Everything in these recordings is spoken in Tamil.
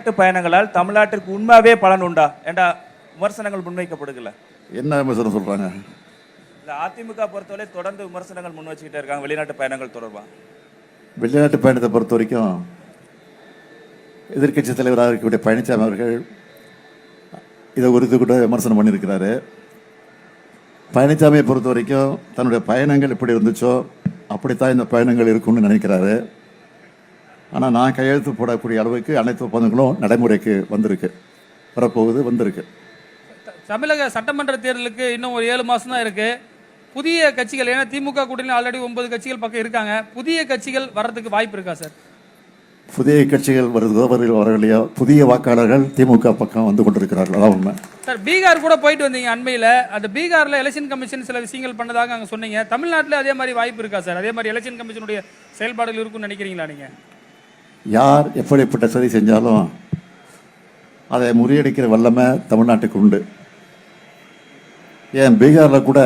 வெளிநாட்டு பயணங்களால் தமிழ்நாட்டிற்கு உண்மையாவே பலன் உண்டா என்ற விமர்சனங்கள் முன்வைக்கப்படுகல? என்ன விமர்சனம் சொல்றாங்க? இல்ல, அதிமுக பொறுத்தவரை தொடர்ந்து விமர்சனங்கள் முன் வச்சுக்கிட்டே இருக்காங்க வெளிநாட்டு பயணங்கள் தொடர்பா. வெளிநாட்டு பயணத்தை பொறுத்த வரைக்கும் எதிர்க்கட்சி தலைவராக இருக்கக்கூடிய பழனிசாமி அவர்கள் இதை குறித்து கூட விமர்சனம் பண்ணியிருக்கிறாரு. பழனிசாமியை பொறுத்த வரைக்கும் தன்னுடைய பயணங்கள் எப்படி இருந்துச்சோ அப்படித்தான் இந்த பயணங்கள் இருக்கும்னு நினைக்கிறாரு. ஆனால் நான் கையெழுத்து போடக்கூடிய அளவுக்கு அனைத்து ஒப்பந்தங்களும் நடைமுறைக்கு வந்திருக்கு. தமிழக சட்டமன்ற தேர்தலுக்கு இன்னும் ஒரு 7 மாதம் தான் இருக்கு. புதிய கட்சிகள், ஏன்னா திமுக கூட்டணி ஆல்ரெடி 9 கட்சிகள் பக்கம் இருக்காங்க, புதிய கட்சிகள் வர்றதுக்கு வாய்ப்பு இருக்கா சார்? புதிய கட்சிகள் வரலையோ புதிய வாக்காளர்கள் திமுக பக்கம் வந்து கொண்டிருக்கிறார்கள், அதான் உண்மை. சார், பீகார் கூட போயிட்டு வந்தீங்க அண்மையில். அந்த பீகாரில் எலெக்ஷன் கமிஷன் சில விஷயங்கள் பண்ணதாக அங்கே சொன்னீங்க. தமிழ்நாட்டில் அதே மாதிரி வாய்ப்பு இருக்கா சார்? அதே மாதிரி எலெக்ஷன் கமிஷனுடைய செயல்பாடுகள் இருக்குன்னு நினைக்கிறீங்களா நீங்கள்? யார் எப்படிப்பட்ட சதி செஞ்சாலும் அதை முறியடிக்கிற வல்லமை தமிழ்நாட்டுக்கு உண்டு. ஏன் பீகாரில் கூட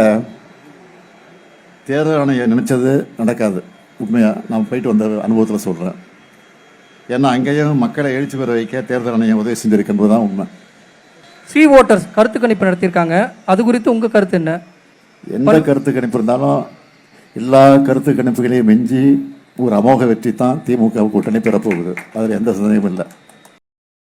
தேர்தல் ஆணையம் நினைச்சது நடக்காது. உண்மையாக நான் போயிட்டு வந்த அனுபவத்தில் சொல்கிறேன். ஏன்னா அங்கேயும் மக்களை எழுச்சி பெற வைக்க தேர்தல் ஆணையம் உதவி செஞ்சிருக்கின்றது தான் உண்மை. ஸ்ரீ ஓட்டர்ஸ் கருத்து கணிப்பு நடத்தியிருக்காங்க, அது குறித்து உங்கள் கருத்து என்ன? எந்த கருத்து கணிப்பு இருந்தாலும் எல்லா கருத்து கணிப்புகளையும் மிஞ்சி ஒரு அமோக வெற்றி தான் திமுக கூட்டணி பெறப்போகுது. அதில் எந்த சந்தேகமும் இல்லை.